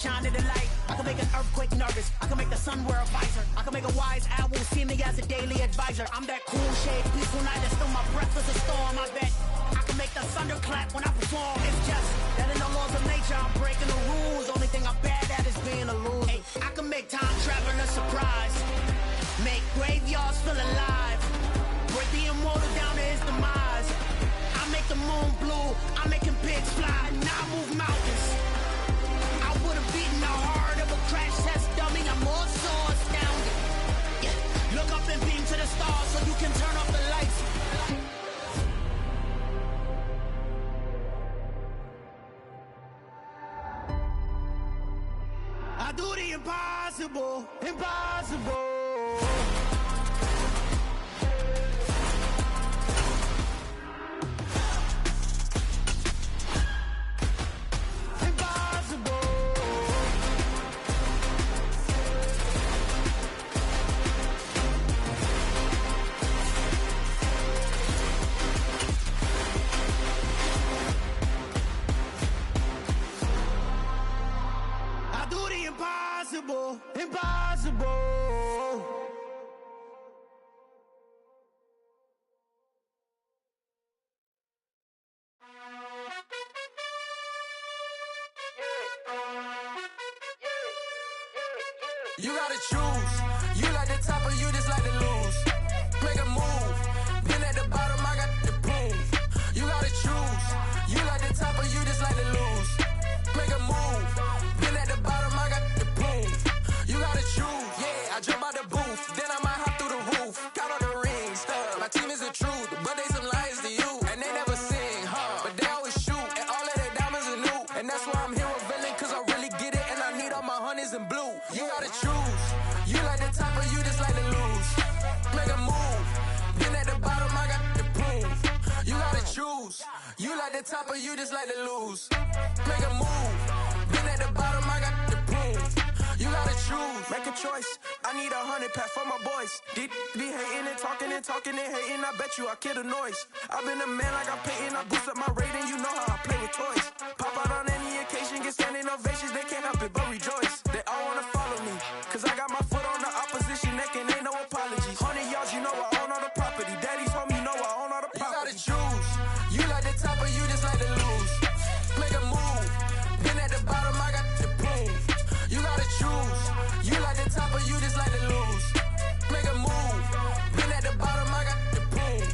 shine in the light. I can make an earthquake nervous. I can make the sun wear a visor. I can make a wise owl see me as a daily advisor. I'm that cool shade, peaceful night that's still my breath is a storm. I bet I can make the thunder clap when I perform. It's just that in the laws of nature I'm breaking the rules. Only thing I'm bad at is being a loser. Hey, I can make time traveling a surprise. Make graveyards feel alive. Break the immortal down to his demise. I make the moon blue. I make him pigs fly. Now I move mountains. I would have beaten the heart of a crash test dummy. I'm more so astounded. Yeah. Look up and beam to the stars so you can turn off the lights. I do the impossible, impossible. Impossible, impossible. You gotta choose. You like the top or you just like to lose. Make a move. Been at the bottom, I got the proof. You gotta choose. You like the top or you just like to lose. Make a move. Been at the bottom, I got the proof. You gotta choose. Yeah, I jump out the booth. Then I might hop through the roof. Count all the rings. My team is the truth, but they some liars to you. And they never sing, but they always shoot. And all of their diamonds are new. And that's why I'm here revealing, cause I really get it. And I need all my honeys in blue. You gotta choose. You like the top or you just like to lose. Make a move. Been at the bottom, I got the proof. You gotta choose. You like the top or you just like to lose. Make a move. Been at the bottom, I got the proof. You gotta choose. Make a choice. I need 100 pack for my boys. Be hating and talking and talking and hating. I bet you I kill the noise. I've been a man like I'm Peyton. I boost up my rating. You know how I play with toys. Pop out on any occasion, get standing ovations. They can't help it but rejoice. They all wanna follow me, cause I got my foot on the opposition neck and ain't no apologies. 100 yards, you know I own all the property. Daddy's home, you know I own all the property. You gotta choose. You like the top or you just like to lose. Make a move. Been at the bottom, I got the proof. You gotta choose. You like the top or you just like to lose. Make a move. Been at the bottom, I got the proof.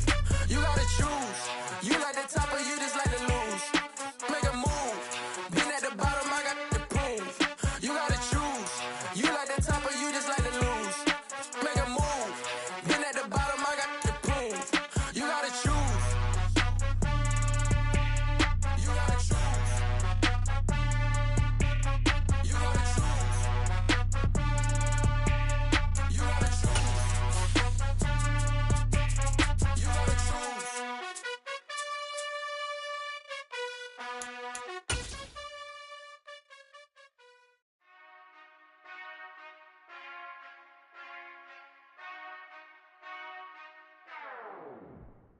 You gotta choose. You like the top or you just like to lose. Make a move. Been at the bottom, I got the proof. You gotta choose. You like the top or you just like to lose. Make a move. Been at the bottom, I got the proof. You gotta choose. You gotta choose. You gotta choose. You gotta choose. You gotta choose.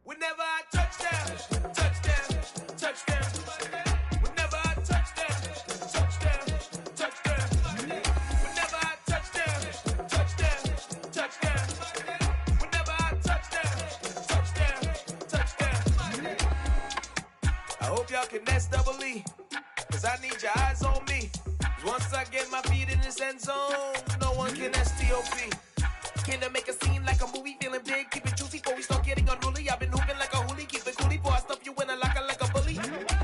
Whenever I touch down, touchdown, touchdown. Whenever I touch down, touchdown, touchdown. Whenever I touch down, touchdown, touchdown. Whenever I touch down, touchdown, touchdown. I hope y'all can nest double E, cause I need your eyes on me. 'Cause once I get my feet in this end zone, no one can STOP. Can I make a scene like a movie, feeling big, keep it juicy before we start getting unruly. I've been hooping like a hoolie, keep it coolie before I stuff you in a locker like a bully.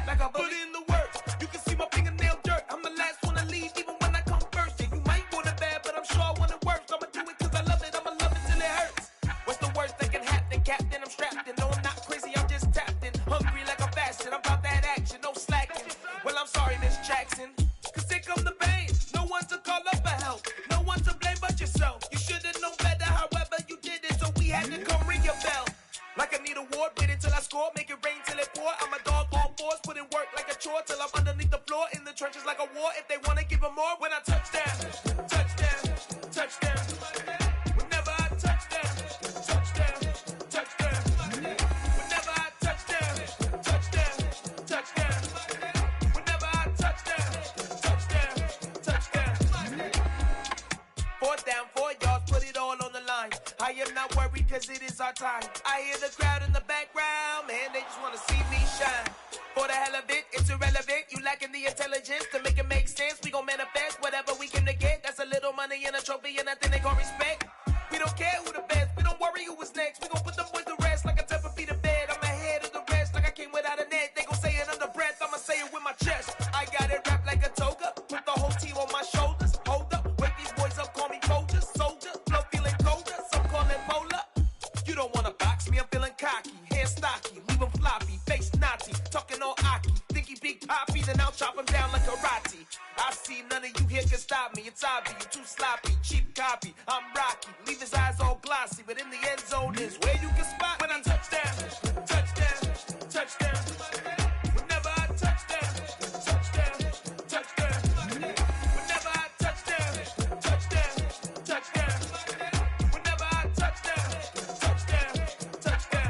Like a bully. Put in the work, you can see my fingernail dirt. I'm the last one to leave, even when I come first. Yeah, you might want it bad, but I'm sure I want it worse. I'ma do it cause I love it, I'ma love it till it hurts. What's the worst that can happen, Captain? I'm strapped in, no I'm not crazy, I'm just tapped in. Hungry like I'm fasting, I'm about that action, no slacking. Well I'm sorry, Miss Jackson, cause here come the pain. No one to call up for help, no one to blame but yourself. You should've known better, however you did it, so we had to come ring your bell. Like I need a ward, wait until I score, make it rain till it pour. I'm a dog on fours, put in work like a chore till I'm underneath the floor, in the trenches like a war. If they wanna give them more, when I touch down, touchdown, touchdown. Whenever I touch down, touchdown, touchdown. Whenever I touch down, touchdown, touchdown. Whenever I touch down, touchdown, touchdown. not worried cause it is our time. I hear the crowd in the background, man, they just wanna see me shine. For the hell of it, it's irrelevant. You lacking the intelligence to make it make sense. We gon' manifest whatever we can to get. That's a little money and a trophy and nothing they gon' respect. We don't care who the best, we don't worry who was next. We gon' put them boys to rest like a temper feet of bed. I'm ahead of the rest like I came without a net. They gon' say it under breath, I'ma say it with my chest. I got it wrapped like a toga, put the whole team on my shoulders. Hold up, wake these boys up, call me Folgers. Soldier, flow feeling colder, some call it polar. You don't wanna box me, I'm feeling cocky. Hair stocky, leave 'em floppy, face naughty. Talking all aki, think he big poppy, then I'll chop him down like karate. I see none of you here can stop me. It's obvious, you too sloppy, cheap copy. I'm Rocky, leave his eyes all glossy, but in the end zone is where you can spot when I touchdown, touchdown, touchdown. Whenever I touchdown, touchdown, touchdown. Whenever I touchdown, touchdown, touchdown. Whenever I touchdown, touchdown, touchdown.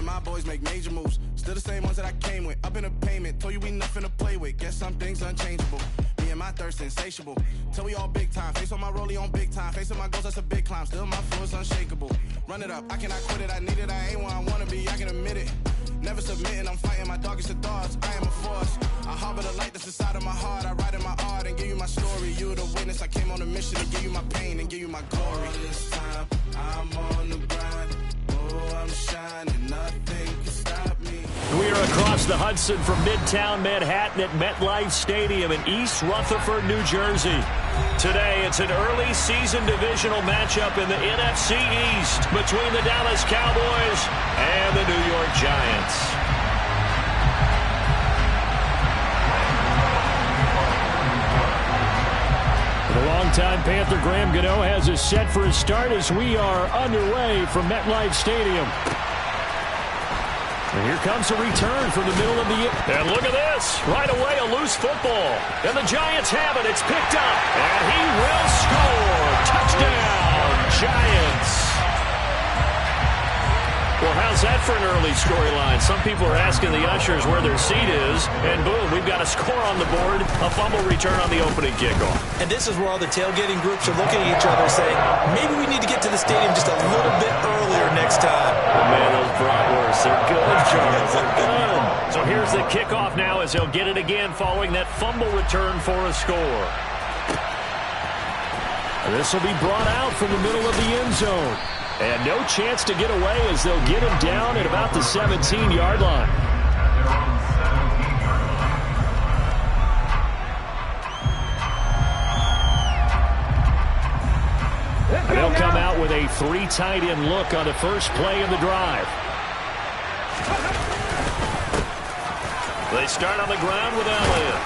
My boys make major moves, still the same ones that I came with. Up in the payment, told you we nothing to play with. Guess some things unchangeable. Me and my thirst insatiable. Till we all big time. Face on my rollie on big time. Facing my goals, that's a big climb. Still my flow is unshakable. Run it up, I cannot quit it. I need it, I ain't where I wanna be. I can admit it. Never submitting, I'm fighting my darkest of thoughts. I am a force. I harbor the light that's inside of my heart. I write in my art and give you my story. You the witness. I came on a mission to give you my pain and give you my glory. All this time, I'm on the grind. Oh, I'm shining, nothing can stop me. We are across the Hudson from Midtown Manhattan at MetLife Stadium in East Rutherford, New Jersey. Today, it's an early season divisional matchup in the NFC East between the Dallas Cowboys and the New York Giants. The longtime Panther Graham Gano has us set for a start as we are underway from MetLife Stadium. And here comes a return from the middle of the year. And look at this. Right away, a loose football. And the Giants have it. It's picked up. And he will score. Touchdown, Giants. Well, how's that for an early storyline? Some people are asking the ushers where their seat is, and boom, we've got a score on the board, a fumble return on the opening kickoff. And this is where all the tailgating groups are looking at each other saying, maybe we need to get to the stadium just a little bit earlier next time. Oh, man, those bratwursts, they're good, Charles, they're good. So here's the kickoff now as he'll get it again following that fumble return for a score. And this will be brought out from the middle of the end zone. And no chance to get away as they'll get him down at about the 17-yard line. And they'll come out with a 3 tight end look on the first play of the drive. They start on the ground with Elliott.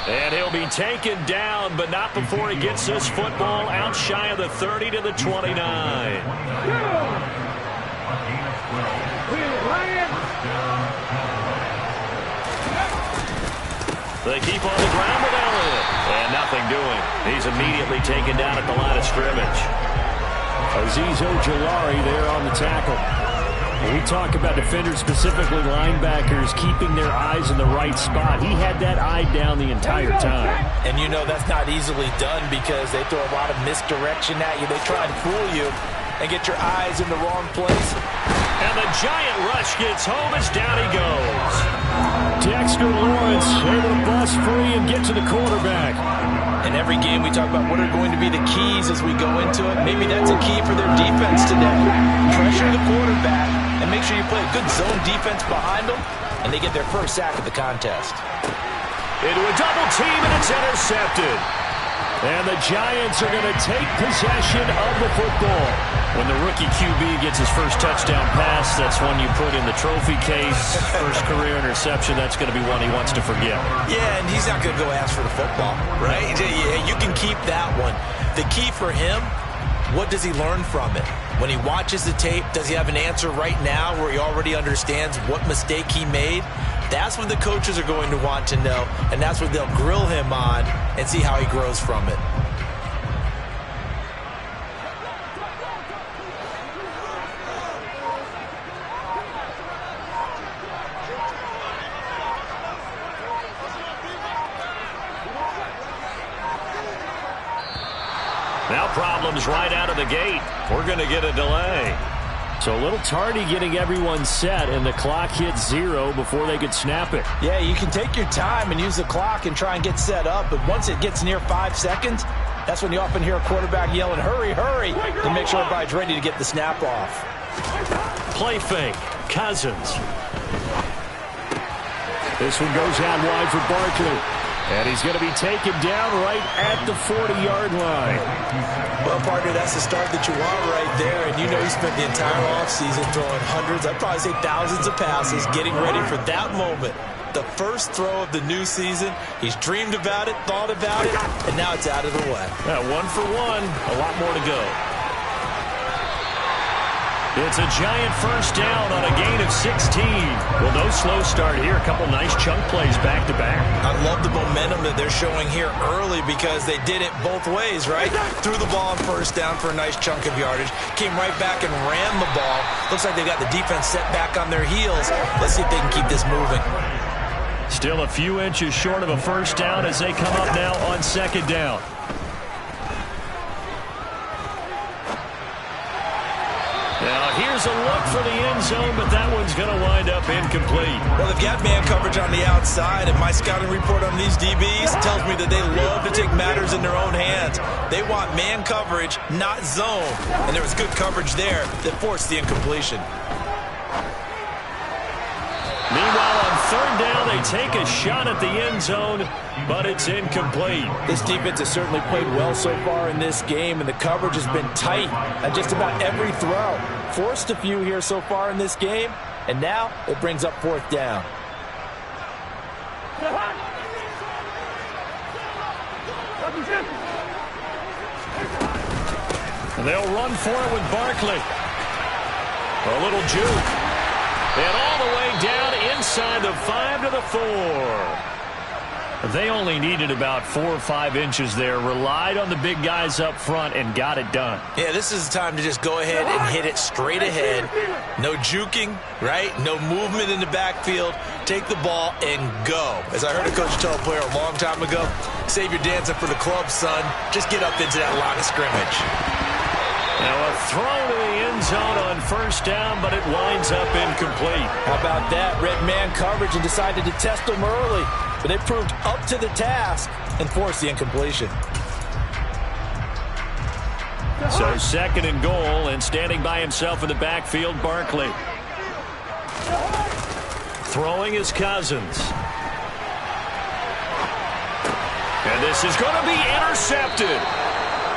And he'll be taken down, but not before he gets this football out shy of the 30 to the 29. They keep on the ground with Elliott. And nothing doing. He's immediately taken down at the line of scrimmage. Azeez Ojulari there on the tackle. When we talk about defenders, specifically linebackers, keeping their eyes in the right spot, he had that eye down the entire time. And you know that's not easily done because they throw a lot of misdirection at you. They try to fool you and get your eyes in the wrong place. And the giant rush gets home as down he goes. Dexter Lawrence able to bust free and get to the quarterback. In every game we talk about what are going to be the keys as we go into it. Maybe that's a key for their defense today. Pressure the quarterback and make sure you play a good zone defense behind them, and they get their first sack of the contest. Into a double team, and it's intercepted. And the Giants are going to take possession of the football. When the rookie QB gets his first touchdown pass, that's one you put in the trophy case. First career interception, that's going to be one he wants to forget. Yeah, and he's not going to go ask for the football, right? You can keep that one. The key for him, what does he learn from it? When he watches the tape, does he have an answer right now where he already understands what mistake he made? That's what the coaches are going to want to know, and that's what they'll grill him on and see how he grows from it. Now problems right out of the gate. We're going to get a delay. So a little tardy getting everyone set, and the clock hits 0 before they could snap it. Yeah, you can take your time and use the clock and try and get set up, but once it gets near 5 seconds, that's when you often hear a quarterback yelling, hurry, hurry, to make sure everybody's ready to get the snap off. Play fake. Cousins. This one goes out wide for Barkley. And he's going to be taken down right at the 40-yard line. Well, partner, that's the start that you want right there. And you know he spent the entire offseason throwing hundreds, I'd probably say thousands of passes, getting ready for that moment. The first throw of the new season. He's dreamed about it, thought about it, and now it's out of the way. 1 for 1. A lot more to go. It's a giant first down on a gain of 16. Well, no slow start here. A couple nice chunk plays back-to-back. I love the momentum that they're showing here early because they did it both ways, right? Threw the ball on first down for a nice chunk of yardage. Came right back and ran the ball. Looks like they've got the defense set back on their heels. Let's see if they can keep this moving. Still a few inches short of a first down as they come up now on second down. Now, here's a look for the end zone, but that one's going to wind up incomplete. Well, they've got man coverage on the outside, and my scouting report on these DBs tells me that they love to take matters in their own hands. They want man coverage, not zone. And there was good coverage there that forced the incompletion. Meanwhile, on third down, they take a shot at the end zone, but it's incomplete. This defense has certainly played well so far in this game, and the coverage has been tight at just about every throw. Forced a few here so far in this game, and now it brings up fourth down. And they'll run for it with Barkley. A little juke. And all the way down inside the 5 to the 4. They only needed about 4 or 5 inches there. Relied on the big guys up front and got it done. Yeah, this is the time to just go ahead and hit it straight ahead. No juking, right? No movement in the backfield. Take the ball and go. As I heard a coach tell a player a long time ago, save your dancing for the club, son. Just get up into that line of scrimmage. Now a throw to the end zone on first down, but it winds up incomplete. How about that? Red man coverage and decided to test them early. But they proved up to the task and forced the incompletion. So second and goal, and standing by himself in the backfield, Barkley. Throwing is Cousins. And this is going to be intercepted.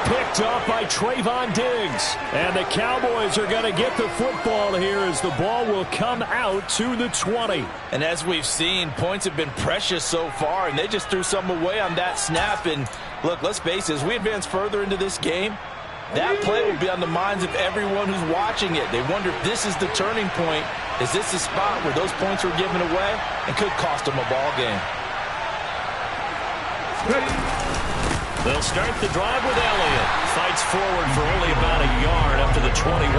Picked off by Trayvon Diggs. And the Cowboys are going to get the football here as the ball will come out to the 20. And as we've seen, points have been precious so far, and they just threw some away on that snap. And look, let's face it, as we advance further into this game, that play will be on the minds of everyone who's watching it. They wonder if this is the turning point. Is this the spot where those points were given away and could cost them a ball game? They'll start the drive with Elliott. Fights forward for only about a yard up to the 21.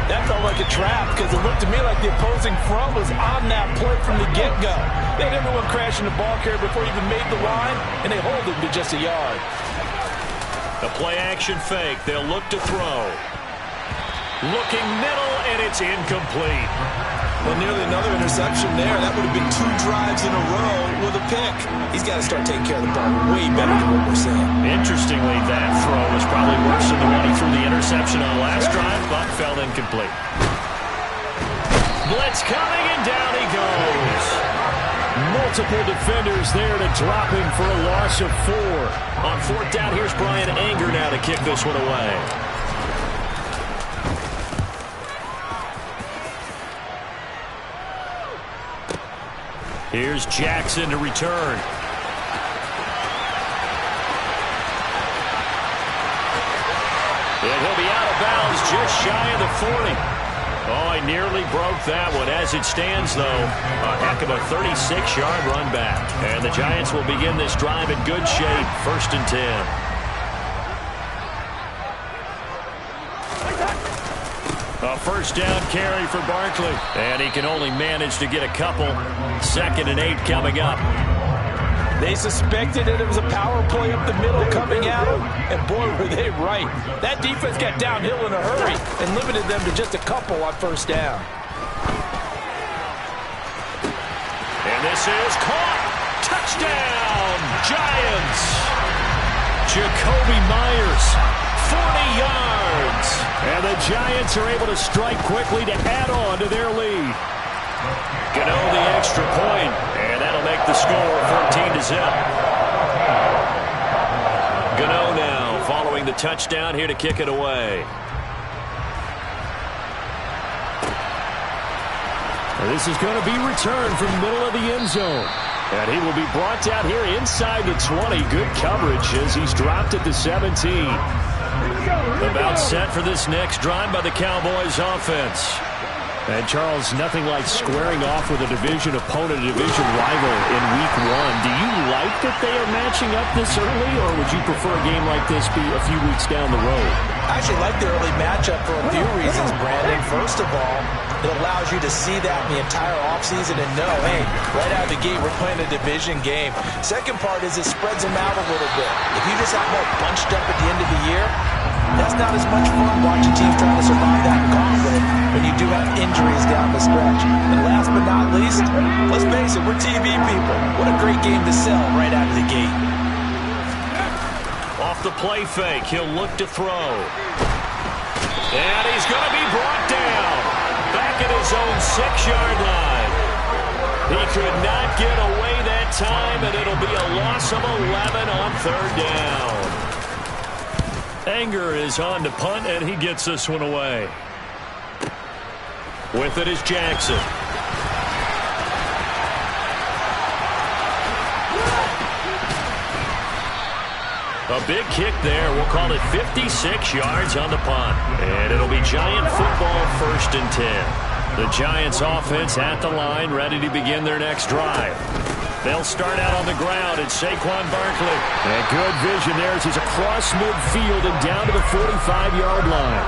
That felt like a trap because it looked to me like the opposing front was on that play from the get-go. They had everyone crashing the ball carrier before he even made the line, and they hold it to just a yard. A play-action fake. They'll look to throw. Looking middle, and it's incomplete. Well, nearly another interception there. That would have been 2 drives in a row with a pick. He's got to start taking care of the ball way better than what we're seeing. Interestingly, that throw was probably worse than the one he threw the interception on last drive, but fell incomplete. Blitz coming, and down he goes. Multiple defenders there to drop him for a loss of 4. On fourth down, here's Brian Anger now to kick this one away. Here's Jackson to return. And he'll be out of bounds just shy of the 40. Oh, I nearly broke that one. As it stands, though, a heck of a 36-yard run back. And the Giants will begin this drive in good shape, 1st and 10. A first down carry for Barkley. And he can only manage to get a couple. 2nd and 8 coming up. They suspected that it was a power play up the middle coming at them, and boy, were they right. That defense got downhill in a hurry and limited them to just a couple on 1st down. And this is caught. Touchdown, Giants. Jacoby Myers, 40 yards. And the Giants are able to strike quickly to add on to their lead. Gano the extra point, and that'll make the score 14-0. Gano now following the touchdown here to kick it away. This is going to be returned from the middle of the end zone. And he will be brought down here inside the 20. Good coverage as he's dropped at the 17. About set for this next drive by the Cowboys offense. And, Charles, nothing like squaring off with a division opponent, a division rival in Week 1. Do you like that they are matching up this early, or would you prefer a game like this be a few weeks down the road? I actually like the early matchup for a few reasons, Brandon. First of all, it allows you to see that in the entire offseason and know, hey, right out of the gate, we're playing a division game. Second part is it spreads them out a little bit. If you just have them all bunched up at the end of the year, that's not as much fun watching teams trying to survive that confident when you do have injuries down the stretch. And last but not least, let's face it, we're TV people. What a great game to sell right out of the gate. Off the play fake, he'll look to throw. And he's going to be brought down. Back at his own 6-yard line. He could not get away that time, and it'll be a loss of 11 on 3rd down. Anger is on to punt, and he gets this one away. With it is Jackson. A big kick there. We'll call it 56 yards on the punt. And it'll be Giant football, 1st and 10. The Giants offense at the line, ready to begin their next drive. They'll start out on the ground. It's Saquon Barkley. And good vision there as he's across midfield and down to the 45-yard line.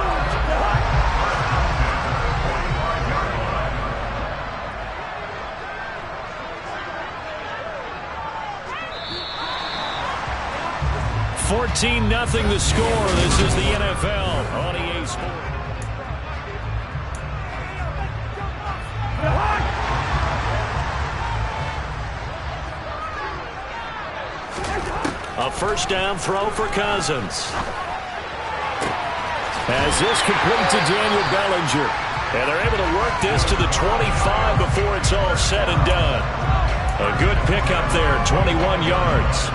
$14-0 the score. This is the NFL on EA Sports. A first down throw for Cousins. As this complete to Daniel Bellinger. And they're able to work this to the 25 before it's all said and done. A good pickup there, 21 yards.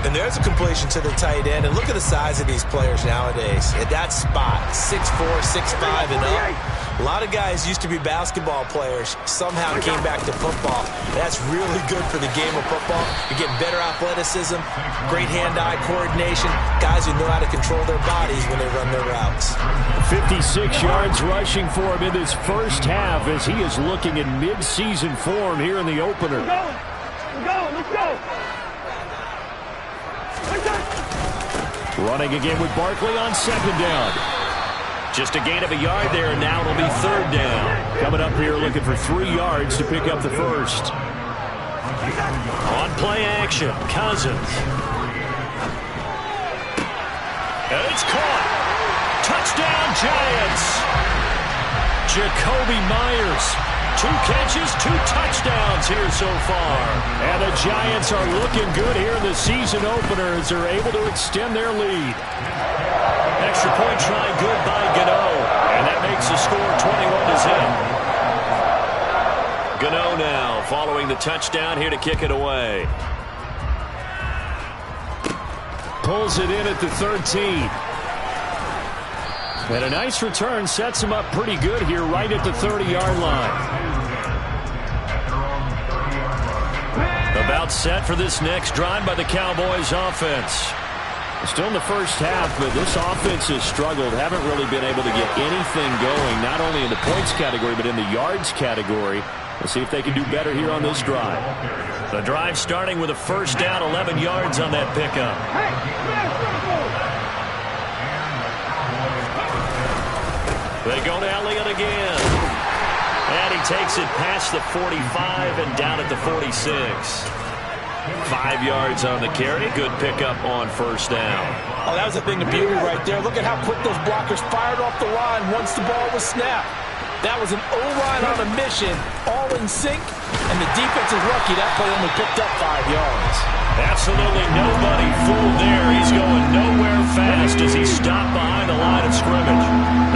And there's a completion to the tight end. And look at the size of these players nowadays. At that spot, 6'4", 6'5", and up. A lot of guys used to be basketball players, somehow came back to football. That's really good for the game of football. You get better athleticism, great hand-eye coordination, guys who know how to control their bodies when they run their routes. 56 yards rushing for him in this first half as he is looking in mid-season form here in the opener. Let's go. Running again with Barkley on 2nd down. Just a gain of a yard there, and now it'll be 3rd down. Coming up here looking for 3 yards to pick up the first. On play action, Cousins. And it's caught. Touchdown, Giants. Jacoby Myers. 2 catches, 2 touchdowns here so far. And the Giants are looking good here in the season opener as they're able to extend their lead. Extra point try good by Gano. And that makes the score 21-0. Gano now following the touchdown here to kick it away. Pulls it in at the 13. And a nice return sets him up pretty good here right at the 30-yard line. About set for this next drive by the Cowboys offense. Still in the first half, but this offense has struggled. Haven't really been able to get anything going, not only in the points category, but in the yards category. We'll see if they can do better here on this drive. The drive starting with a first down, 11 yards on that pickup. They go to Elliott again. And he takes it past the 45 and down at the 46. 5 yards on the carry. Good pickup on first down. Oh, that was a thing of beauty right there. Look at how quick those blockers fired off the line once the ball was snapped. That was an O-line on a mission, all in sync, and the defense is lucky that play only picked up 5 yards. Absolutely nobody fooled there. He's going nowhere fast as he stopped behind the line of scrimmage.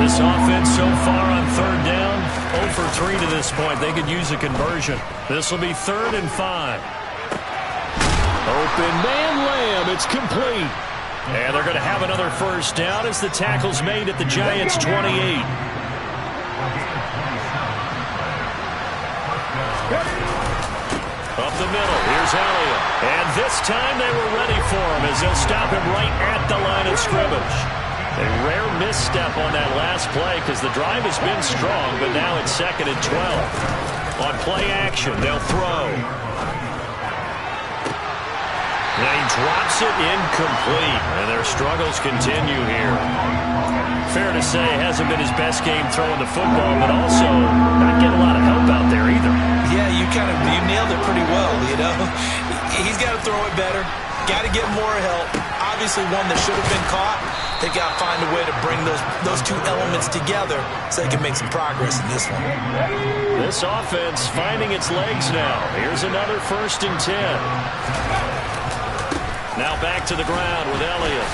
This offense so far on third down, 0 for 3 to this point. They could use a conversion. This will be 3rd and 5. Open man Lamb. It's complete. And they're going to have another first down as the tackle's made at the Giants' 28. Up the middle, here's Elliott. And this time they were ready for him as they'll stop him right at the line of scrimmage. A rare misstep on that last play because the drive has been strong, but now it's 2nd and 12. On play action, they'll throw. And he drops it incomplete, and their struggles continue here. Fair to say, hasn't been his best game throwing the football, but also not getting a lot of help out there either. Yeah, you nailed it pretty well, you know. He's got to throw it better. Got to get more help. Obviously one that should have been caught. They got to find a way to bring those two elements together so they can make some progress in this one. This offense finding its legs now. Here's another 1st and 10. Now back to the ground with Elliott.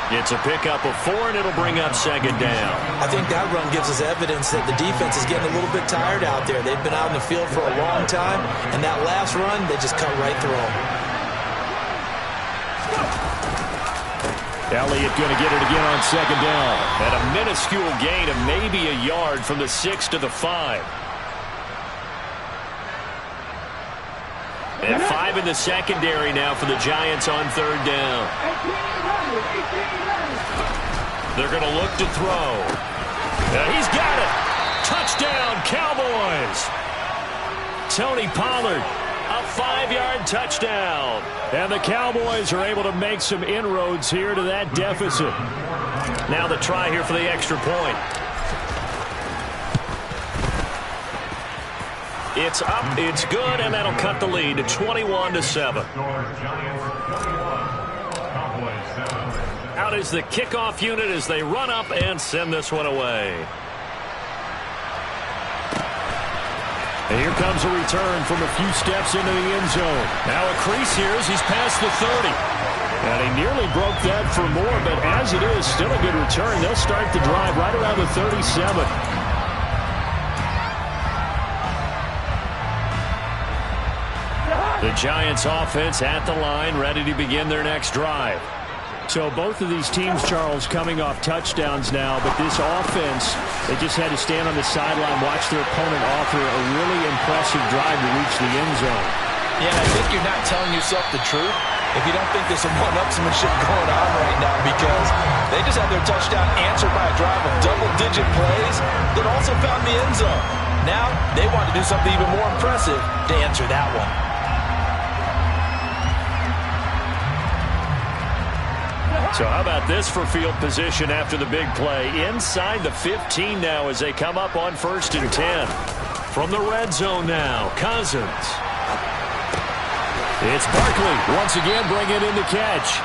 It's a pickup of 4, and it'll bring up 2nd down. I think that run gives us evidence that the defense is getting a little bit tired out there. They've been out in the field for a long time, and that last run, they just cut right through them. Elliott going to get it again on 2nd down. And a minuscule gain of maybe a yard from the 6 to the 5. And 5 in the secondary now for the Giants on 3rd down. They're going to look to throw. He's got it. Touchdown, Cowboys. Tony Pollard, a 5-yard touchdown. And the Cowboys are able to make some inroads here to that deficit. Now the try here for the extra point. It's up, it's good, and that'll cut the lead to 21-7. Out is the kickoff unit as they run up and send this one away. And here comes a return from a few steps into the end zone. Now a crease here as he's past the 30. And he nearly broke that for more, but as it is, still a good return. They'll start the drive right around the 37. The Giants offense at the line, ready to begin their next drive. So both of these teams, Charles, coming off touchdowns now, but this offense, they just had to stand on the sideline, watch their opponent offer a really impressive drive to reach the end zone. Yeah, I think you're not telling yourself the truth if you don't think there's some one-upsmanship going on right now, because they just had their touchdown answered by a drive of double-digit plays that also found the end zone. Now they want to do something even more impressive to answer that one. So how about this for field position after the big play? Inside the 15 now as they come up on 1st and 10. From the red zone now, Cousins. It's Barkley once again bringing in the catch.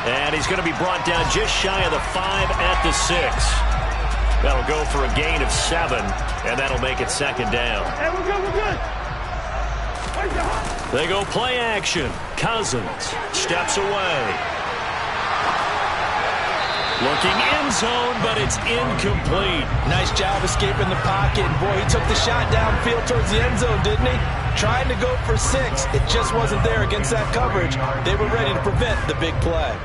And he's going to be brought down just shy of the 5 at the 6. That'll go for a gain of 7, and that'll make it 2nd down. Hey, we're good. They go play action. Cousins steps away. Looking end zone, but it's incomplete. Nice job escaping the pocket. And boy, he took the shot downfield towards the end zone, didn't he? Trying to go for 6. It just wasn't there against that coverage. They were ready to prevent the big play.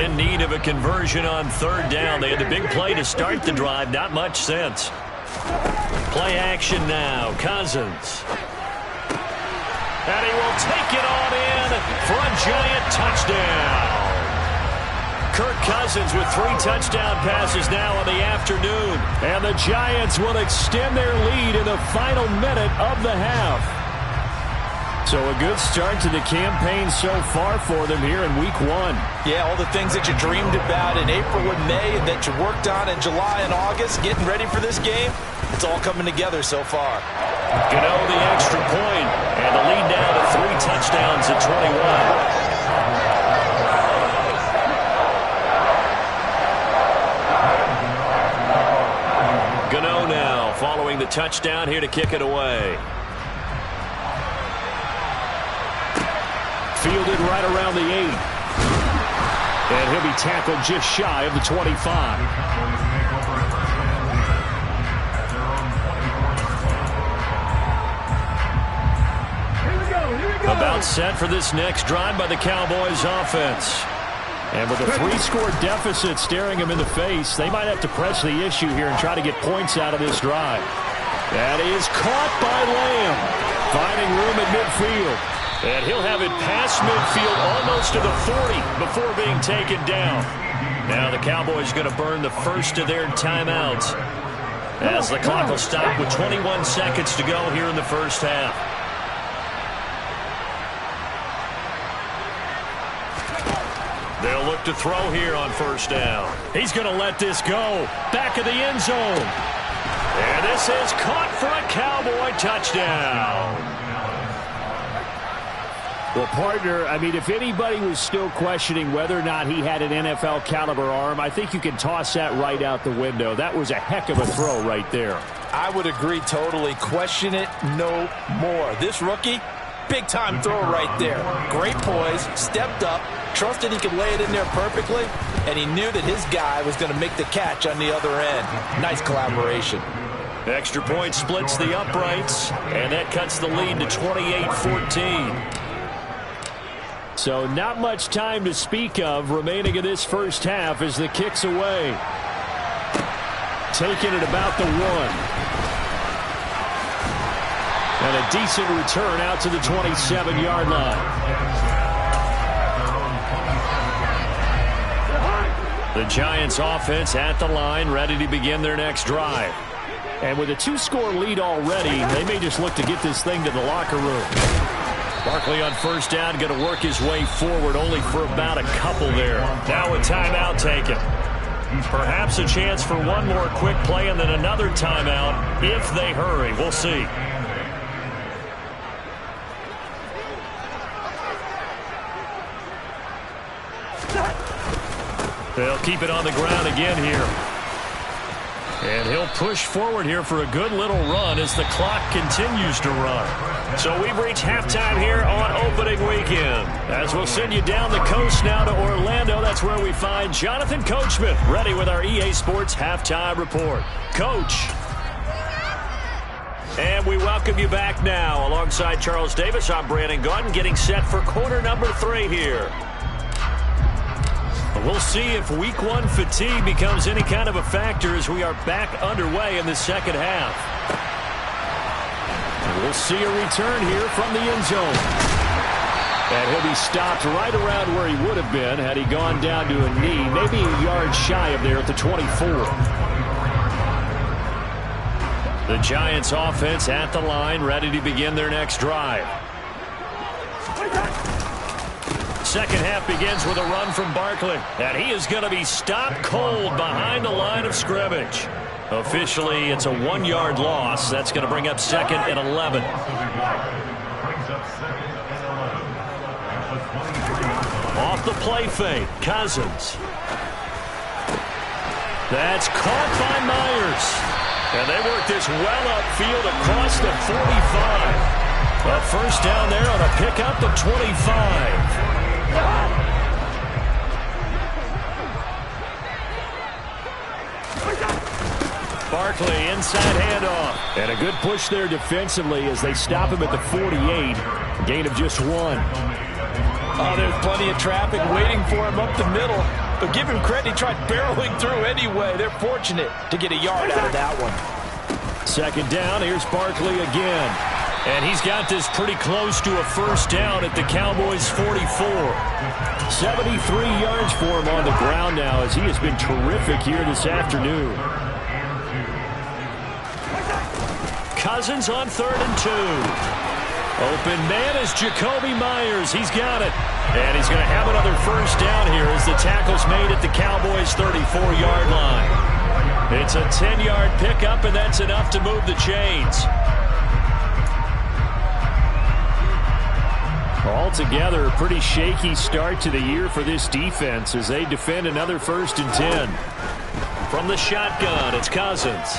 In need of a conversion on third down. They had the big play to start the drive. Not much sense. Play action now. Cousins. And he will take it on in for a giant touchdown. Kirk Cousins with 3 touchdown passes now in the afternoon. And the Giants will extend their lead in the final minute of the half. So a good start to the campaign so far for them here in week 1. Yeah, all the things that you dreamed about in April and May and that you worked on in July and August, getting ready for this game, it's all coming together so far. Gano the extra point, and the lead now to 3 touchdowns at 21. Gano now following the touchdown here to kick it away. Fielded right around the 8. And he'll be tackled just shy of the 25. About set for this next drive by the Cowboys offense. And with a 3-score deficit staring him in the face, they might have to press the issue here and try to get points out of this drive. That is caught by Lamb, finding room at midfield. And he'll have it past midfield almost to the 40 before being taken down. Now the Cowboys going to burn the first of their timeouts as the clock will stop with 21 seconds to go here in the first half. They'll look to throw here on first down. He's going to let this go. Back of the end zone. And this is caught for a Cowboy touchdown. Well, partner, I mean, if anybody was still questioning whether or not he had an NFL caliber arm, I think you can toss that right out the window. That was a heck of a throw right there. I would agree totally. Question it no more. This rookie, big-time throw right there. Great poise, stepped up, trusted he could lay it in there perfectly, and he knew that his guy was going to make the catch on the other end. Nice collaboration. Extra point splits the uprights, and that cuts the lead to 28-14. So not much time to speak of remaining in this first half as the kick's away. Taking it about the 1. And a decent return out to the 27-yard line. The Giants offense at the line, ready to begin their next drive. And with a 2-score lead already, they may just look to get this thing to the locker room. Barkley on first down, going to work his way forward, only for about a couple there. Now a timeout taken. Perhaps a chance for one more quick play and then another timeout if they hurry. We'll see. They'll keep it on the ground again here. And he'll push forward here for a good little run as the clock continues to run. So we've reached halftime here on opening weekend. As we'll send you down the coast now to Orlando, that's where we find Jonathan Coachman ready with our EA Sports halftime report. Coach. And we welcome you back now. Alongside Charles Davis, I'm Brandon Gaudin, getting set for quarter number 3 here. We'll see if week 1 fatigue becomes any kind of a factor as we are back underway in the second half. And we'll see a return here from the end zone. And he'll be stopped right around where he would have been had he gone down to a knee, maybe a yard shy of there at the 24. The Giants offense at the line, ready to begin their next drive. Second half begins with a run from Barkley, and he is going to be stopped cold behind the line of scrimmage. Officially, it's a 1-yard loss. That's going to bring up 2nd and 11. Off the play fake, Cousins. That's caught by Myers. And they work this well upfield across the 45. A first down there on a pickup of 25. Barkley inside handoff. And a good push there defensively as they stop him at the 48. Gain of just 1. Oh, there's plenty of traffic waiting for him up the middle. But give him credit, he tried barreling through anyway. They're fortunate to get a yard out of that one. Second down, here's Barkley again. And he's got this pretty close to a first down at the Cowboys' 44. 73 yards for him on the ground now as he has been terrific here this afternoon. Cousins on 3rd and 2. Open man is Jacoby Myers. He's got it. And he's going to have another first down here as the tackle's made at the Cowboys' 34-yard line. It's a 10-yard pickup, and that's enough to move the chains. Altogether, a pretty shaky start to the year for this defense as they defend another 1st and 10. From the shotgun, it's Cousins.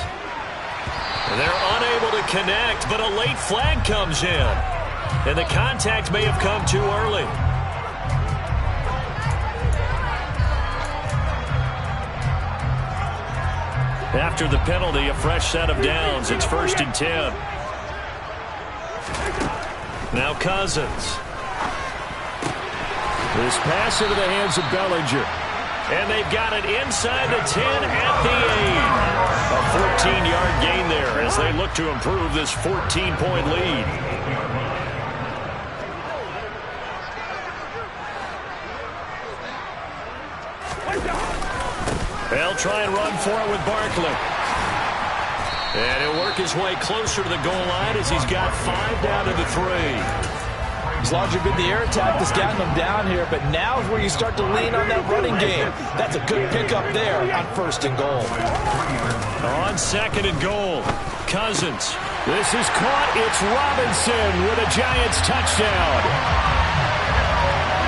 They're unable to connect, but a late flag comes in. And the contact may have come too early. After the penalty, a fresh set of downs. It's 1st and 10. Now Cousins. This pass into the hands of Bellinger. And they've got it inside the 10 at the 8. A 14-yard gain there as they look to improve this 14-point lead. They'll try and run for it with Barkley. And he'll work his way closer to the goal line as he's got 5 down to the 3. As long as you've been the air attack that's gotten them down here, but now is where you start to lean on that running game. That's a good pickup there on 1st and goal. On 2nd and goal, Cousins. This is caught. It's Robinson with a Giants touchdown.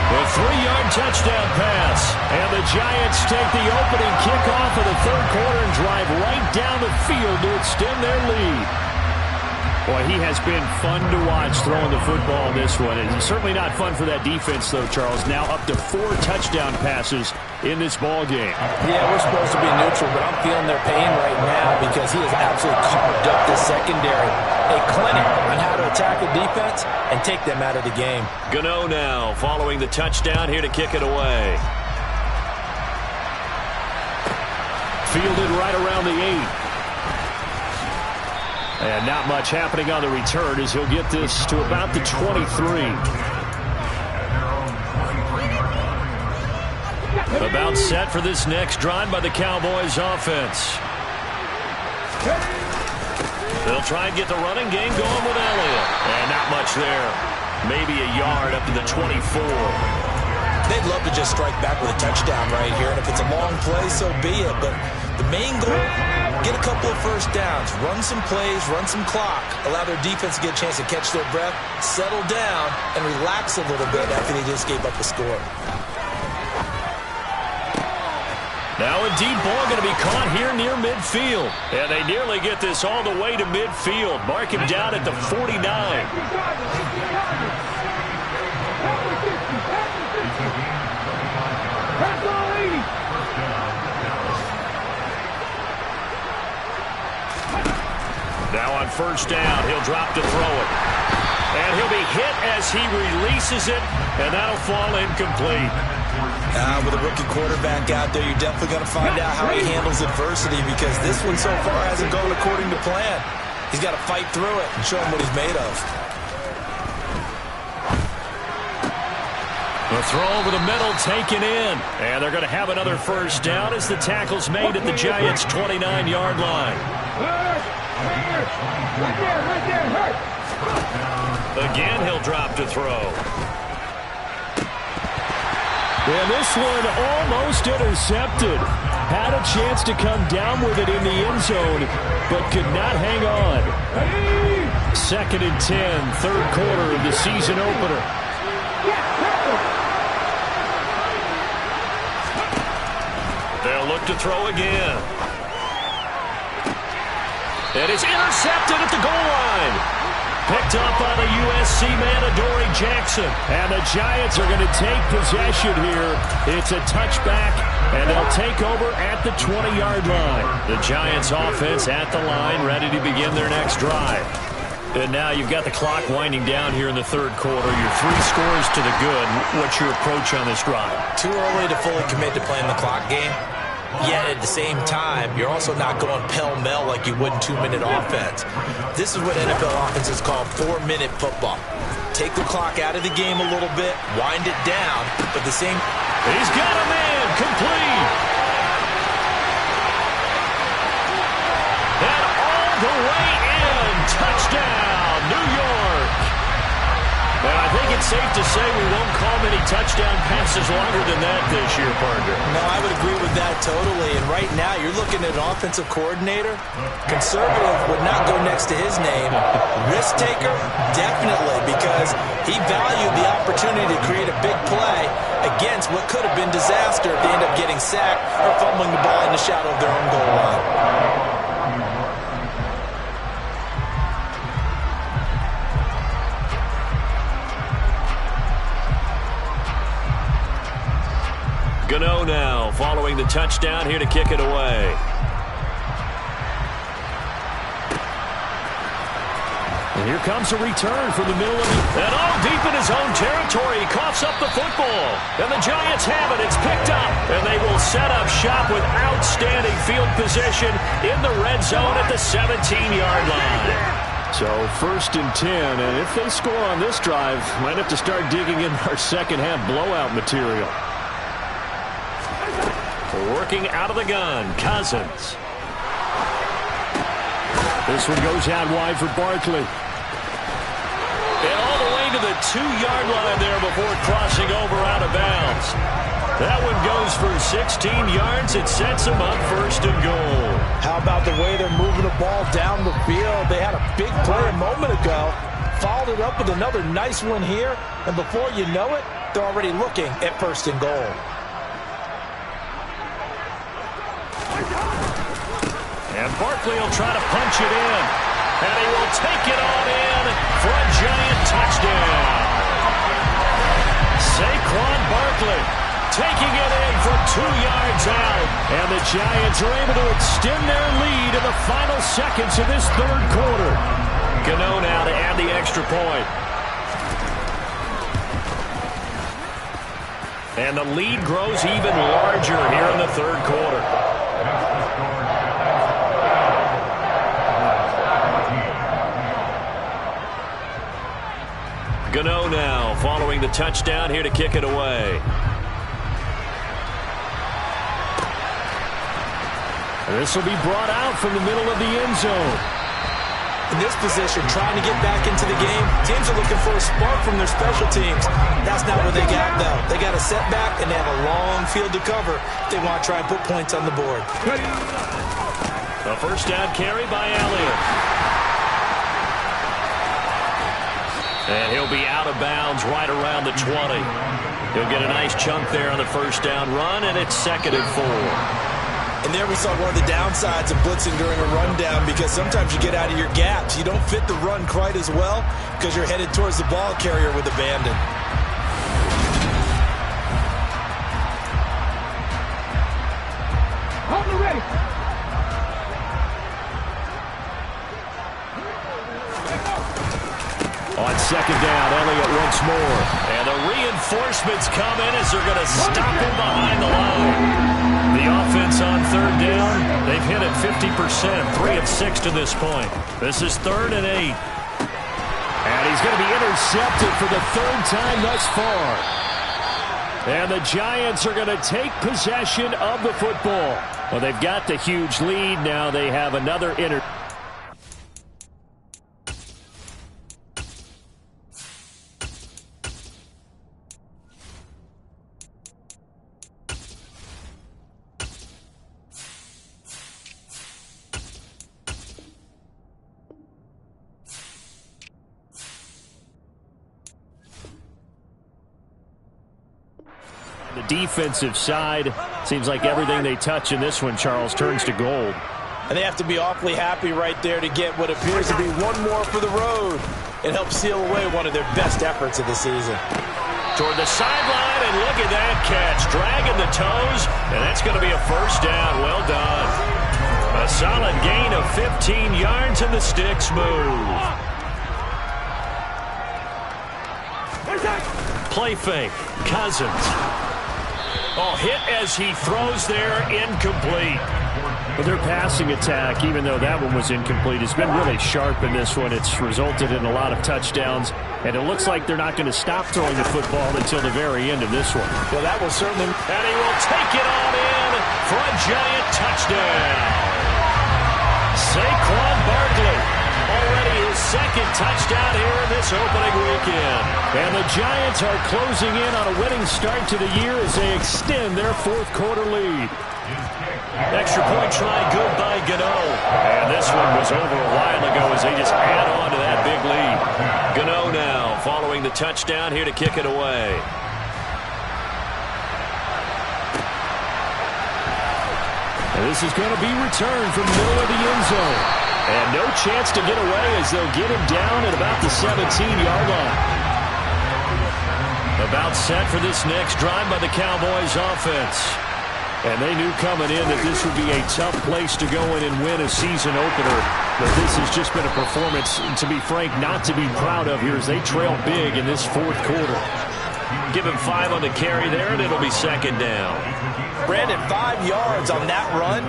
A 3-yard touchdown pass. And the Giants take the opening kickoff of the 3rd quarter and drive right down the field to extend their lead. Boy, he has been fun to watch throwing the football in this one. And certainly not fun for that defense, though, Charles. Now up to 4 touchdown passes in this ball game. Yeah, we're supposed to be neutral, but I'm feeling their pain right now because he has absolutely carved up the secondary. A clinic on how to attack the defense and take them out of the game. Gano now following the touchdown here to kick it away. Fielded right around the 8. And not much happening on the return as he'll get this to about the 23. About set for this next drive by the Cowboys offense. They'll try and get the running game going with Elliott. And not much there. Maybe a yard up to the 24. They'd love to just strike back with a touchdown right here. And if it's a long play, so be it. But the main goal, get a couple of first downs, run some plays, run some clock, allow their defense to get a chance to catch their breath, settle down, and relax a little bit after they just gave up the score. Now a deep ball going to be caught here near midfield. And they nearly get this all the way to midfield. Mark him down at the 49. Now on 1st down, he'll drop to throw it. And he'll be hit as he releases it, and that'll fall incomplete. With a rookie quarterback out there, you're definitely going to find out how he handles adversity because this one so far hasn't gone according to plan. He's got to fight through it and show him what he's made of. The throw over the middle taken in. And they're going to have another first down as the tackle's made at the Giants' 29-yard line. Again, he'll drop to throw. And this one almost intercepted. Had a chance to come down with it in the end zone, but could not hang on. 2nd and 10, 3rd quarter of the season opener. They'll look to throw again. And it's intercepted at the goal line. Picked up by the USC man, Adoree Jackson. And the Giants are going to take possession here. It's a touchback, and they'll take over at the 20-yard line. The Giants offense at the line, ready to begin their next drive. And now you've got the clock winding down here in the third quarter. Your 3 scores to the good. What's your approach on this drive? Too early to fully commit to playing the clock game. Yet at the same time, you're also not going pell-mell like you would in 2-minute offense. This is what NFL offenses call 4-minute football. Take the clock out of the game a little bit, wind it down, but the same... He's got a man, complete. And all the way in, touchdown, New York. And I think it's safe to say we won't call many touchdown passes longer than that this year, partner. No, I would agree with that totally. And right now, you're looking at an offensive coordinator. Conservative would not go next to his name. Risk taker, definitely, because he valued the opportunity to create a big play against what could have been disaster if they end up getting sacked or fumbling the ball in the shadow of their own goal line. Gano now following the touchdown here to kick it away. And here comes a return from the middle of the... And all deep in his own territory. He coughs up the football. And the Giants have it. It's picked up. And they will set up shop with outstanding field position in the red zone at the 17-yard line. So 1st and 10. And if they score on this drive, might have to start digging in our second-half blowout material. Working out of the gun, Cousins. This one goes out wide for Barkley. And all the way to the 2-yard line there before crossing over out of bounds. That one goes for 16 yards. It sets them up 1st and goal. How about the way they're moving the ball down the field? They had a big play a moment ago. Followed it up with another nice one here. And before you know it, they're already looking at 1st and goal. And Barkley will try to punch it in. And he will take it on in for a Giant touchdown. Saquon Barkley taking it in from 2 yards out. And the Giants are able to extend their lead in the final seconds of this third quarter. Gano now to add the extra point. And the lead grows even larger here in the third quarter. Gano now following the touchdown here to kick it away. This will be brought out from the middle of the end zone. In this position, trying to get back into the game, teams are looking for a spark from their special teams. That's not what they got, though. They got a setback, and they have a long field to cover if they want to try and put points on the board. A 1st down carry by Elliott. And he'll be out of bounds right around the 20. He'll get a nice chunk there on the 1st down run, and it's 2nd and 4. And there we saw one of the downsides of blitzing during a rundown, because sometimes you get out of your gaps. You don't fit the run quite as well because you're headed towards the ball carrier with abandon. Hold it ready. On 2nd down, Elliott once more. And the reinforcements come in as they're going to stop him behind the line. The offense on 3rd down, they've hit it 50%, 3 of 6 to this point. This is 3rd and 8. And he's going to be intercepted for the 3rd time thus far. And the Giants are going to take possession of the football. Well, they've got the huge lead. Now they have another interception. The defensive side, seems like everything they touch in this one, Charles, turns to gold. And they have to be awfully happy right there to get what appears to be one more for the road. It helps seal away one of their best efforts of the season. Toward the sideline, and look at that catch. Dragging the toes, and that's going to be a 1st down. Well done. A solid gain of 15 yards, and the sticks move. play fake. Cousins. Oh, hit as he throws there, incomplete. But their passing attack, even though that one was incomplete, has been really sharp in this one. It's resulted in a lot of touchdowns, and it looks like they're not going to stop throwing the football until the very end of this one. Well, that will certainly... And he will take it on in for a giant touchdown. Saquon Barkley, already his second touchdown here in this opening weekend. And the Giants are closing in on a winning start to the year as they extend their fourth quarter lead. Extra point try good by Gano. And this one was over a while ago as they just add on to that big lead. Gano now following the touchdown here to kick it away. And this is going to be returned from the middle of the end zone. And no chance to get away as they'll get him down at about the 17-yard line. About set for this next drive by the Cowboys offense. And they knew coming in that this would be a tough place to go in and win a season opener. But this has just been a performance, to be frank, not to be proud of here as they trail big in this fourth quarter. Give him 5 on the carry there, and it'll be second down. Brandon, 5 yards on that run.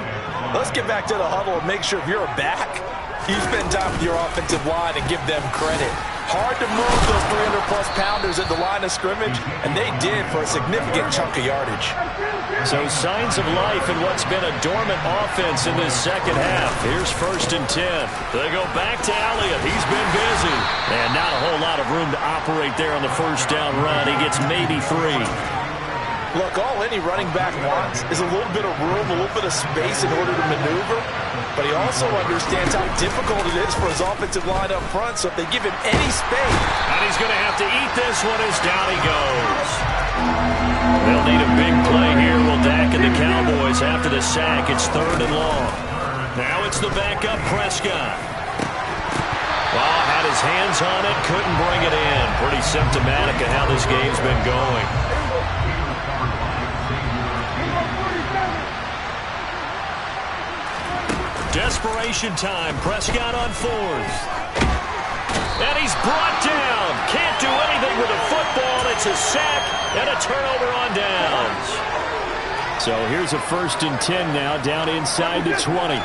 Let's get back to the huddle and make sure if you're a back, you spend time with your offensive line and give them credit. Hard to move those 300-plus pounders at the line of scrimmage, and they did for a significant chunk of yardage. So signs of life in what's been a dormant offense in this second half. Here's 1st and 10. They go back to Elliott. He's been busy. And not a whole lot of room to operate there on the first down run. He gets maybe 3. Look, all any running back wants is a little bit of room, a little bit of space in order to maneuver. But he also understands how difficult it is for his offensive line up front. So if they give him any space. And he's going to have to eat this one as down he goes. They'll need a big play here. Will Dak and the Cowboys after the sack. It's 3rd and long. Now it's the backup Prescott. Well, had his hands on it, couldn't bring it in. Pretty symptomatic of how this game's been going. Desperation time. Prescott on 4th. And he's brought down. Can't do anything with a football. It's a sack and a turnover on downs. So here's a 1st and 10 now, down inside the 20.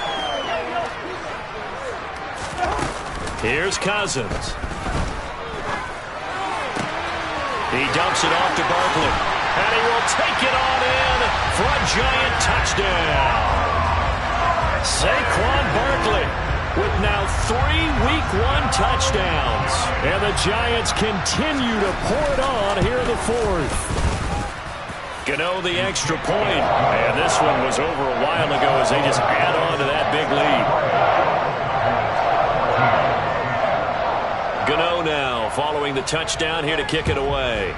Here's Cousins. He dumps it off to Barkley. And he will take it on in for a giant touchdown. Saquon Barkley with now 3 Week 1 touchdowns. And the Giants continue to pour it on here in the 4th. Gano the extra point. And this one was over a while ago as they just add on to that big lead. Gano now following the touchdown here to kick it away.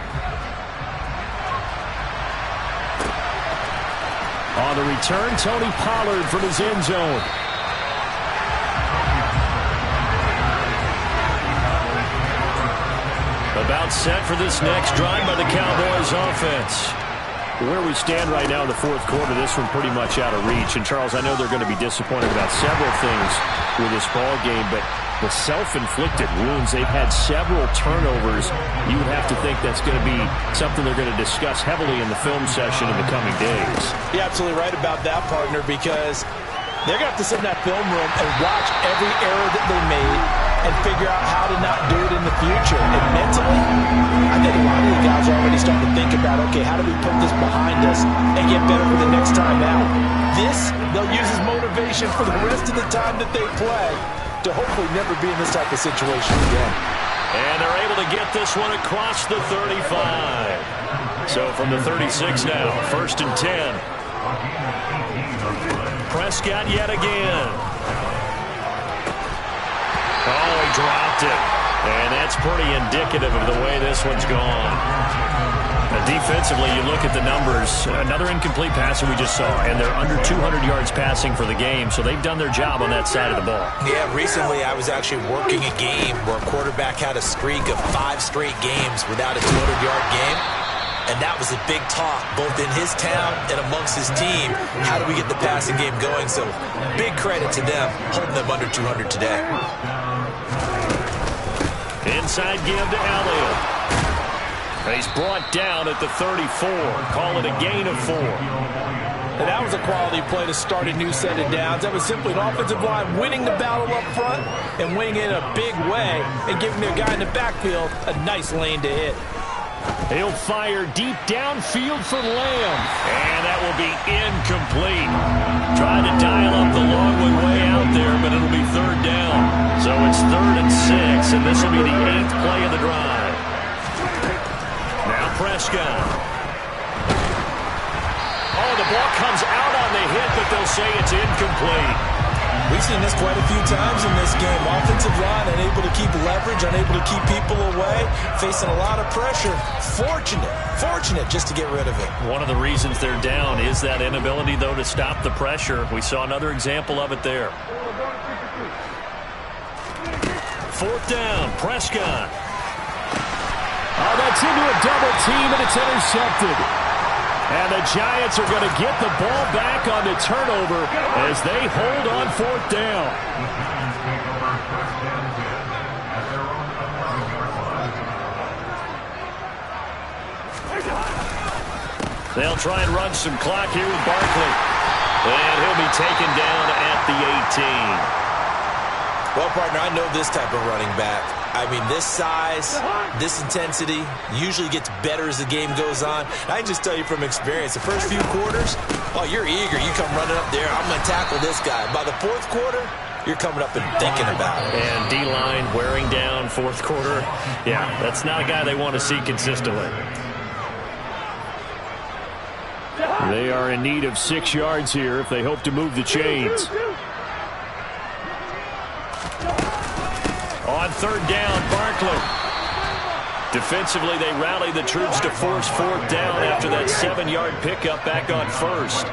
On the return, Tony Pollard from his end zone. About set for this next drive by the Cowboys offense. Where we stand right now in the fourth quarter, this one pretty much out of reach. And, Charles, I know they're going to be disappointed about several things with this ball game, but the self-inflicted wounds, they've had several turnovers. You would have to think that's going to be something they're going to discuss heavily in the film session in the coming days. You're absolutely right about that, partner, because they're going to have to sit in that film room and watch every error that they made and figure out how to not do it in the future. And mentally, I think a lot of the guys are already starting to think about, okay, how do we put this behind us and get better for the next time out? This, they'll use as motivation for the rest of the time that they play to hopefully never be in this type of situation again. And they're able to get this one across the 35. So from the 36 now, 1st and 10. Prescott yet again. Oh, he dropped it. And that's pretty indicative of the way this one's gone. Defensively, you look at the numbers. Another incomplete pass that we just saw, and they're under 200 yards passing for the game, so they've done their job on that side of the ball. Yeah, recently I was actually working a game where a quarterback had a streak of 5 straight games without a 200-yard game, and that was a big talk, both in his town and amongst his team. How do we get the passing game going? So big credit to them, holding them under 200 today. Inside give to Elliott. He's brought down at the 34. Call it a gain of 4. And that was a quality play to start a new set of downs. That was simply an offensive line winning the battle up front and winning it in a big way and giving their guy in the backfield a nice lane to hit. He'll fire deep downfield for Lamb. And that will be incomplete. Tried to dial up the long way out there, but it'll be 3rd down. So it's 3rd and 6, and this will be the 8th play of the drive. Now Prescott. Oh, the ball comes out on the hit, but they'll say it's incomplete. We've seen this quite a few times in this game. Offensive line unable to keep leverage, unable to keep people away, facing a lot of pressure. Fortunate just to get rid of it. One of the reasons they're down is that inability, though, to stop the pressure. We saw another example of it there. 4th down, Prescott. Oh, that's into a double team, and it's intercepted. And the Giants are going to get the ball back on the turnover as they hold on 4th down. They'll try and run some clock here with Barkley. And he'll be taken down at the 18. Well, partner, I know this type of running back. I mean, this size, this intensity usually gets better as the game goes on. I can just tell you from experience, the first few quarters, oh, you're eager. You come running up there, I'm going to tackle this guy. By the 4th quarter, you're coming up and thinking about it. And D-line wearing down 4th quarter. Yeah, that's not a guy they want to see consistently. They are in need of 6 yards here if they hope to move the chains. On 3rd down, Barkley. Defensively, they rally the troops to force 4th down after that 7-yard pickup back on 1st.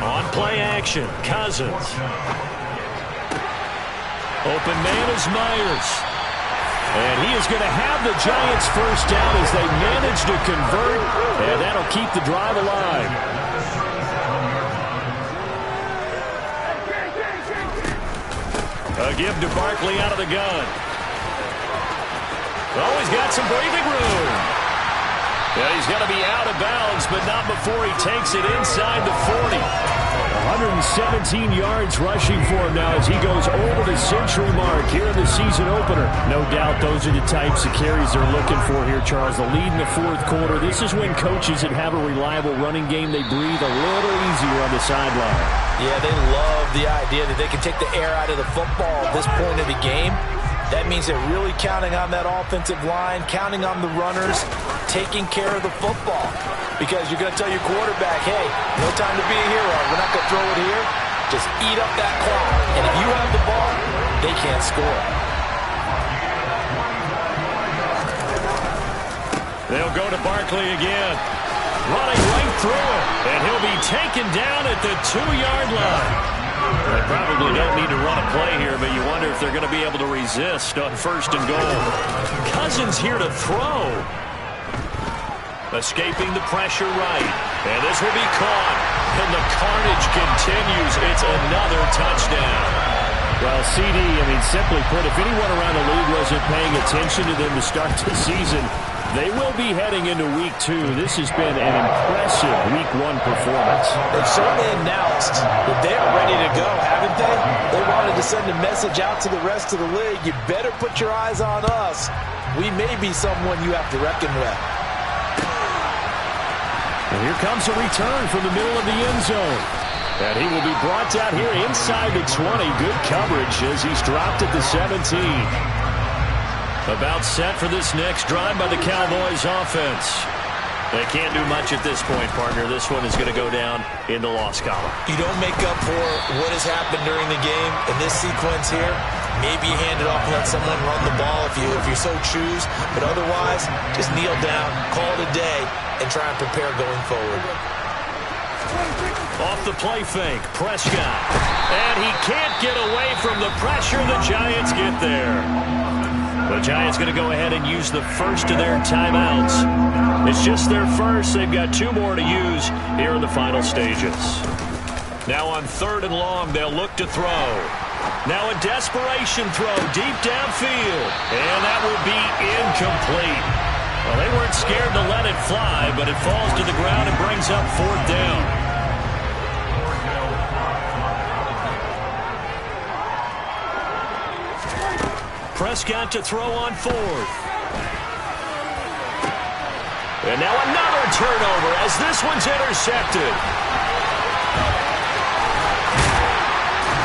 On play action, Cousins. Open man is Myers. And he is going to have the Giants 1st down as they manage to convert, and that'll keep the drive alive. A give to Barkley out of the gun. Oh, he's got some breathing room. Yeah, he's going to be out of bounds, but not before he takes it inside the 40. 117 yards rushing for him now as he goes over the century mark here in the season opener. No doubt those are the types of carries they're looking for here, Charles. The lead in the 4th quarter. This is when coaches that have a reliable running game, they breathe a little easier on the sideline. Yeah, they love the idea that they can take the air out of the football at this point of the game. That means they're really counting on that offensive line, counting on the runners, taking care of the football. Because you're going to tell your quarterback, hey, no time to be a hero. We're not going to throw it here. Just eat up that clock. And if you have the ball, they can't score. They'll go to Barkley again. Running right through it. And he'll be taken down at the 2-yard line. They probably don't need to run a play here, but you wonder if they're going to be able to resist on 1st and goal. Cousins here to throw. Escaping the pressure right. And this will be caught. And the carnage continues. It's another touchdown. Well, CD, I mean, simply put, if anyone around the league wasn't paying attention to them to start the season, they will be heading into Week 2. This has been an impressive Week 1 performance. They've certainly announced that they are ready to go, haven't they? They wanted to send a message out to the rest of the league. You better put your eyes on us. We may be someone you have to reckon with. And here comes a return from the middle of the end zone. And he will be brought down here inside the 20. Good coverage as he's dropped at the 17. About set for this next drive by the Cowboys offense. They can't do much at this point, partner. This one is going to go down in the loss column. You don't make up for what has happened during the game in this sequence here. Maybe you hand it off and let someone run the ball if you so choose. But otherwise, just kneel down, call it a day, and try and prepare going forward. Off the play fake, Prescott. And he can't get away from the pressure. The Giants get there. The Giants going to go ahead and use the first of their timeouts. It's just their first. They've got 2 more to use here in the final stages. Now on 3rd and long, they'll look to throw. Now a desperation throw deep downfield. And that will be incomplete. Well, they weren't scared to let it fly, but it falls to the ground and brings up 4th down. Prescott to throw on 4th. And now another turnover as this one's intercepted.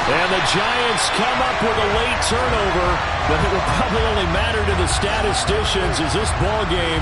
And the Giants come up with a late turnover, but it will probably only matter to the statisticians as this ball game